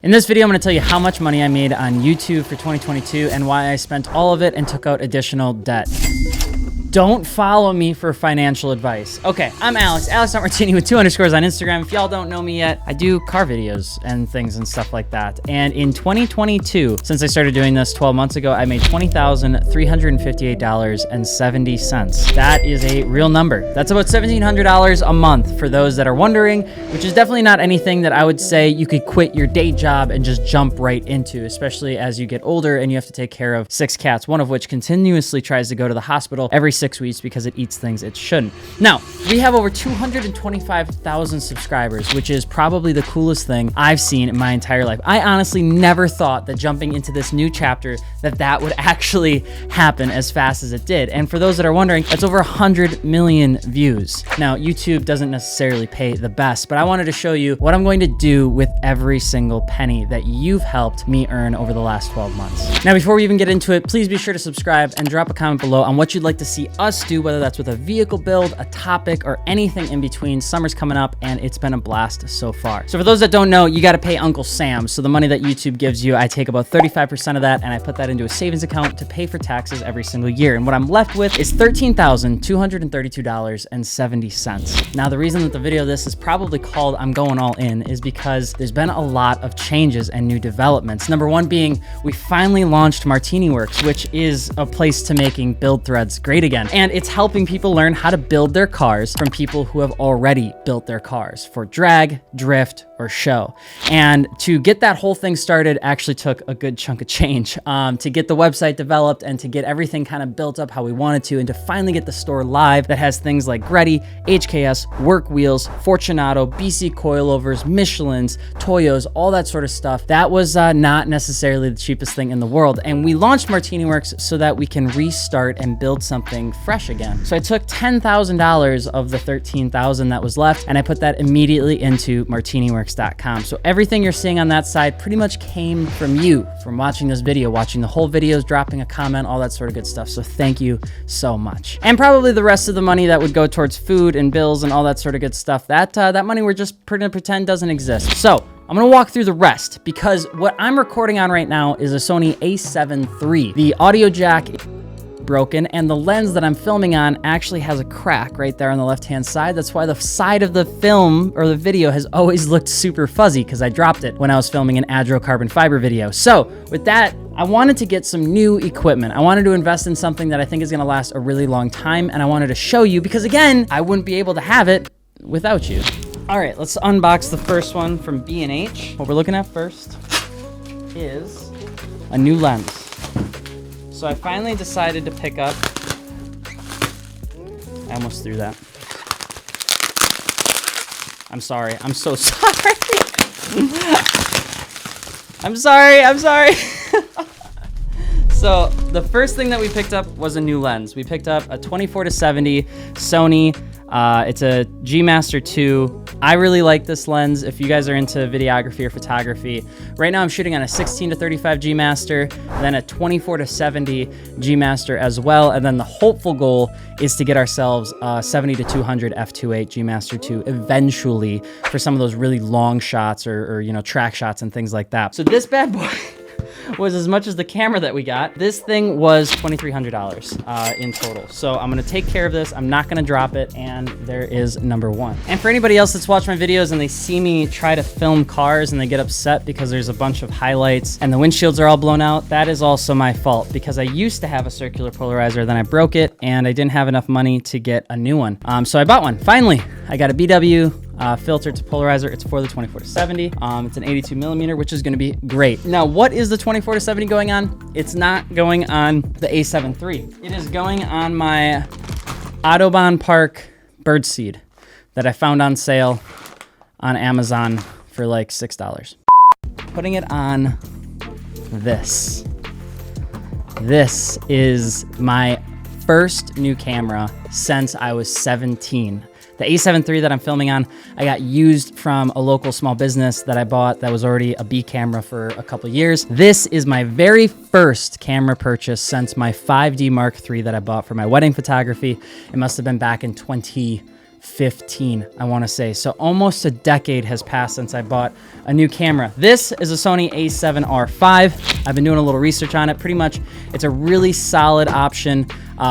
In this video, I'm going to tell you how much money I made on YouTube for 2022 and why I spent all of it and took out additional debt. Don't follow me for financial advice. Okay, I'm Alex, AlexMartini with 2 underscores on Instagram. If y'all don't know me yet, I do car videos and things and stuff like that. And in 2022, since I started doing this 12 months ago, I made $20,358.70. That is a real number. That's about $1,700 a month for those that are wondering, which is definitely not anything that I would say you could quit your day job and just jump right into, especially as you get older and you have to take care of 6 cats, one of which continuously tries to go to the hospital every 6 weeks because it eats things it shouldn't. Now, we have over 225,000 subscribers, which is probably the coolest thing I've seen in my entire life. I honestly never thought that jumping into this new chapter that would actually happen as fast as it did. And for those that are wondering, that's over 100 million views. Now, YouTube doesn't necessarily pay the best, but I wanted to show you what I'm going to do with every single penny that you've helped me earn over the last 12 months. Now, before we even get into it, please be sure to subscribe and drop a comment below on what you'd like to see us do, whether that's with a vehicle build, a topic, or anything in between. Summer's coming up and it's been a blast so far. So for those that don't know, you got to pay Uncle Sam. So the money that YouTube gives you, I take about 35% of that and I put that into a savings account to pay for taxes every single year. And what I'm left with is $13,232.70. Now, the reason that the video this is probably called I'm Going All In is because there's been a lot of changes and new developments. Number one being we finally launched MartiniWorks, which is a place to making build threads great again. And it's helping people learn how to build their cars from people who have already built their cars for drag, drift, or show. And to get that whole thing started actually took a good chunk of change to get the website developed and to get everything kind of built up how we wanted to, and to finally get the store live that has things like Greddy, HKS, Work Wheels, Fortunato, BC coilovers, Michelin's, Toyos, all that sort of stuff. That was not necessarily the cheapest thing in the world. And we launched MartiniWorks so that we can restart and build something fresh again. So I took $10,000 of the $13,000 that was left and I put that immediately into MartiniWorks.com. So everything you're seeing on that side pretty much came from you, from watching this video, watching the whole videos, dropping a comment, all that sort of good stuff. So thank you so much. And probably the rest of the money that would go towards food and bills and all that sort of good stuff, that money we're just gonna pretend doesn't exist. So I'm gonna walk through the rest because what I'm recording on right now is a Sony A7RV. The audio jack broken and the lens that I'm filming on actually has a crack right there on the left-hand side. That's why the side of the film or the video has always looked super fuzzy because I dropped it when I was filming an Adro carbon fiber video. So with that, I wanted to get some new equipment. I wanted to invest in something that I think is gonna last a really long time, and I wanted to show you because again, I wouldn't be able to have it without you. All right, let's unbox the first one from B&H. What we're looking at first is a new lens. So I finally decided to pick up, I almost threw that. I'm sorry, I'm so sorry. I'm sorry. So the first thing that we picked up was a new lens. We picked up a 24-70 Sony. It's a G Master 2. I really like this lens. If you guys are into videography or photography, right now I'm shooting on a 16-35 G Master, then a 24-70 G Master as well. And then the hopeful goal is to get ourselves a 70-200 f2.8 G Master 2 eventually for some of those really long shots or you know, track shots and things like that. So this bad boy was as much as the camera that we got. This thing was $2,300 in total. So I'm gonna take care of this. I'm not gonna drop it, and there is number one. And for anybody else that's watched my videos and they see me try to film cars and they get upset because there's a bunch of highlights and the windshields are all blown out, that is also my fault because I used to have a circular polarizer, then I broke it and I didn't have enough money to get a new one. So I bought one. Finally, I got a BW filter to polarizer. It's for the 24-70. It's an 82 millimeter, which is gonna be great. Now, what is the 24-70 going on? It's not going on the A7RV. It is going on my Autobahn Park birdseed that I found on sale on Amazon for like $6. Putting it on this. This is my first new camera since I was 17. The A7RV that I'm filming on, I got used from a local small business that I bought that was already a B camera for a couple years. This is my very first camera purchase since my 5D Mark III that I bought for my wedding photography. It must have been back in 20 2015, I want to say. So almost a decade has passed since I bought a new camera. This is a Sony A7RV. I've been doing a little research on it. Pretty much, it's a really solid option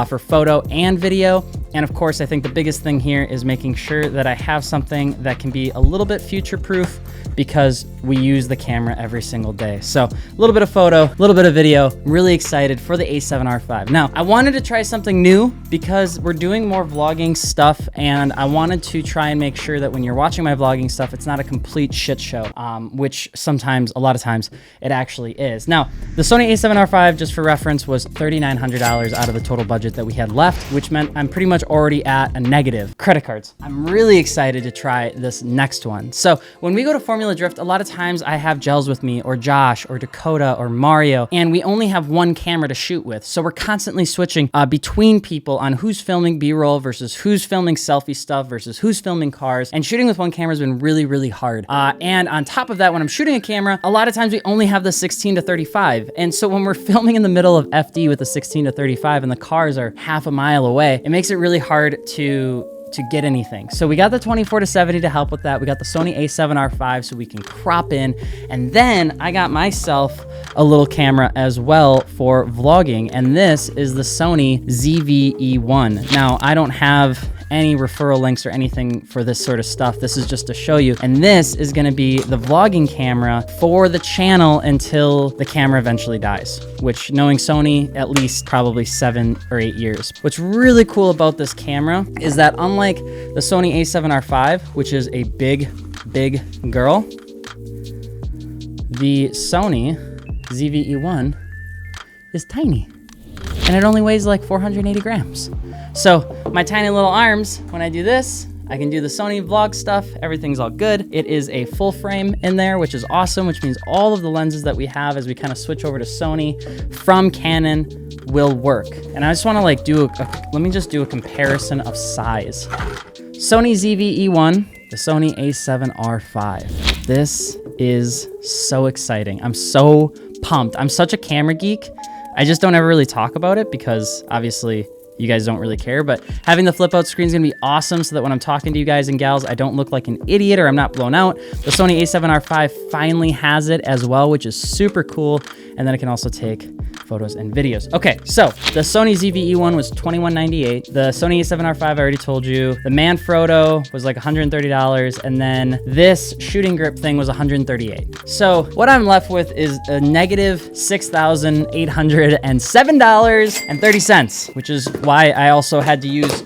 for photo and video. And of course, I think the biggest thing here is making sure that I have something that can be a little bit future-proof, because we use the camera every single day. So a little bit of photo, a little bit of video. I'm really excited for the A7RV. Now, I wanted to try something new because we're doing more vlogging stuff, and I wanted to try and make sure that when you're watching my vlogging stuff, it's not a complete shit show, which sometimes, a lot of times, it actually is. Now, the Sony A7RV, just for reference, was $3,900 out of the total budget that we had left, which meant I'm pretty much already at a negative. Credit cards. I'm really excited to try this next one. So when we go to Formula Drift, a lot of times I have Gels with me, or Josh, or Dakota, or Mario, and we only have one camera to shoot with. So we're constantly switching between people on who's filming B-roll versus who's filming selfie stuff versus who's filming cars. And shooting with one camera has been really, really hard. And on top of that, when I'm shooting a camera, a lot of times we only have the 16-35. And so when we're filming in the middle of FD with the 16-35 and the cars are half a mile away, it makes it really hard to get anything. So we got the 24-70 to help with that. We got the Sony A7RV so we can crop in. And then I got myself a little camera as well for vlogging. And this is the Sony ZV-E1. Now, I don't have any referral links or anything for this sort of stuff. This is just to show you. And this is gonna be the vlogging camera for the channel until the camera eventually dies, which, knowing Sony, at least probably 7 or 8 years. What's really cool about this camera is that unlike the Sony A7RV, which is a big, big girl, the Sony ZV-E1 is tiny. And it only weighs like 480 grams. So my tiny little arms, when I do this, I can do the Sony vlog stuff. Everything's all good. It is a full frame in there, which is awesome, which means all of the lenses that we have as we kind of switch over to Sony from Canon will work. And I just want to like let me just do a comparison of size. Sony ZV-E1, the Sony A7RV. This is so exciting. I'm so pumped. I'm such a camera geek. I just don't ever really talk about it because obviously you guys don't really care, but having the flip out screen is gonna be awesome so that when I'm talking to you guys and gals, I don't look like an idiot or I'm not blown out. The Sony A7RV finally has it as well, which is super cool. And then it can also take photos and videos. Okay, so the Sony ZV-E1 was $21.98. The Sony A7RV, I already told you. The Manfrotto was like $130. And then this shooting grip thing was $138. So what I'm left with is a negative $6,807.30, which is why I also had to use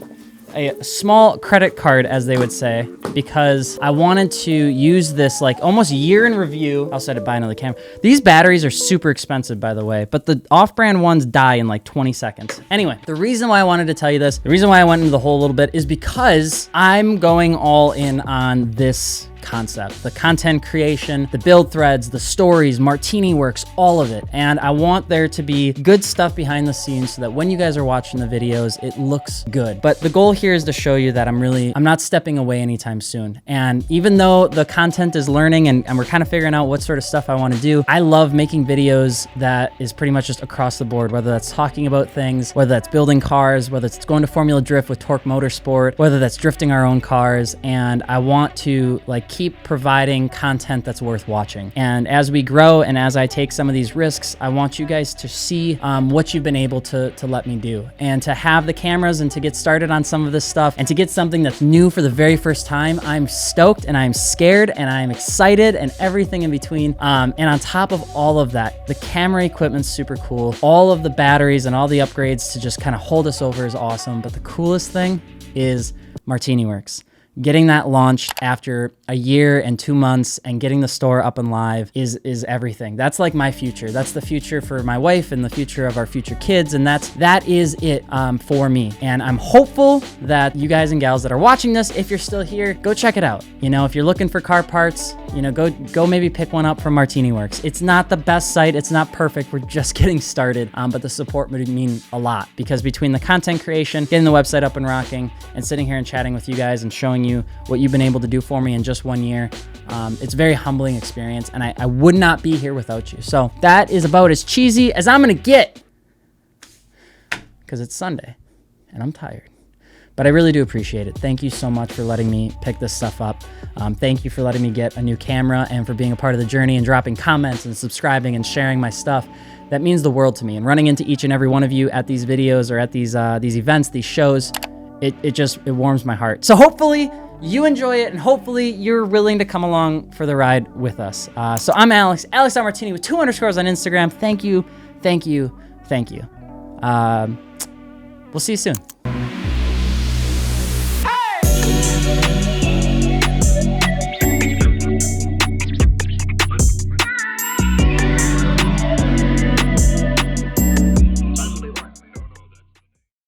a small credit card, as they would say, because I wanted to use this like almost year in review. I also had to buy another camera. These batteries are super expensive, by the way, but the off-brand ones die in like 20 seconds. Anyway, the reason why I wanted to tell you this, the reason why I went into the hole a little bit is because I'm going all in on this concept, the content creation, the build threads, the stories, MartiniWorks, all of it. And I want there to be good stuff behind the scenes so that when you guys are watching the videos, it looks good. But the goal here is to show you that I'm not stepping away anytime soon. And even though the content is learning and we're kind of figuring out what sort of stuff I want to do, I love making videos that is pretty much just across the board, whether that's talking about things, whether that's building cars, whether it's going to Formula Drift with Torque Motorsport, whether that's drifting our own cars. And I want to like keep providing content that's worth watching. And as we grow and as I take some of these risks, I want you guys to see what you've been able to let me do, and to have the cameras and to get started on some of this stuff and to get something that's new for the very first time. I'm stoked and I'm scared and I'm excited and everything in between. And on top of all of that, the camera equipment's super cool. All of the batteries and all the upgrades to just kind of hold us over is awesome. But the coolest thing is MartiniWorks. Getting that launched after a year and 2 months and getting the store up and live is everything. That's like my future. That's the future for my wife and the future of our future kids. And that is it for me. And I'm hopeful that you guys and gals that are watching this, if you're still here, go check it out. You know, if you're looking for car parts, you know, go maybe pick one up from MartiniWorks. It's not the best site. It's not perfect. We're just getting started. But the support would mean a lot, because between the content creation, getting the website up and rocking, and sitting here and chatting with you guys and showing you what you've been able to do for me in just 1 year, it's a very humbling experience, and I would not be here without you. So that is about as cheesy as I'm gonna get, because it's Sunday and I'm tired. But but I really do appreciate it. Thank you so much for letting me pick this stuff up. Thank you for letting me get a new camera and for being a part of the journey and dropping comments and subscribing and sharing my stuff. That means the world to me. And running into each and every one of you at these videos or at these events, these shows, it warms my heart. So hopefully you enjoy it, and hopefully you're willing to come along for the ride with us. So I'm Alex, AlexMartini with 2 underscores on Instagram. Thank you, thank you, thank you. We'll see you soon.